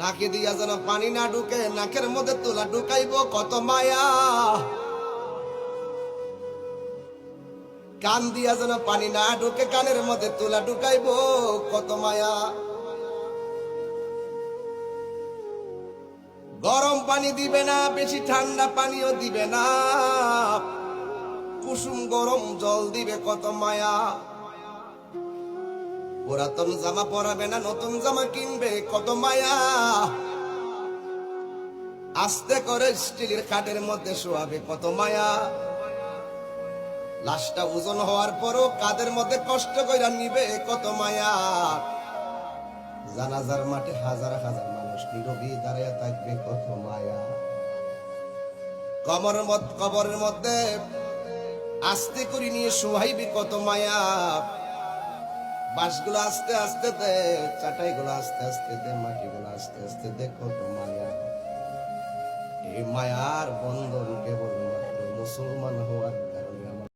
নাকে দিয়া যেন পানি না ঢুকে, নাকের মধ্যে তোলা ঢুকাইব কত মায়া। কান দিয়া যেন পানি না ঢুকে, কানের মধ্যে তোলা ঢুকাইব কত মায়া। গরম পানি দিবে না, বেশি ঠান্ডা পানিও দিবে না, কুসুম গরম জল দিবে কত মায়া। পুরাতন জামা পরাবে না, নতুন জামা কিনবে কত মায়া। আস্তে করে স্টিলের খাটের মধ্যে শোয়াবে কত মায়া। লাশটা ওজন হওয়ার পরও কাদের মধ্যে কষ্ট কইরা নিবে কত মায়া। জানাজার মাঠে হাজার হাজার মানুষ নীরবে দাঁড়িয়ে থাকবে কত মায়া। কবরের মধ্যে আস্তে করে নিয়ে শোয়াইবে কত মায়া। বাঁশগুলো আস্তে আস্তে দে, চাটাইগুলো আস্তে আস্তে দে, মাটিগুলো আস্তে আস্তে দে কত মায়া। এই মায়ার বন্ধন কেবল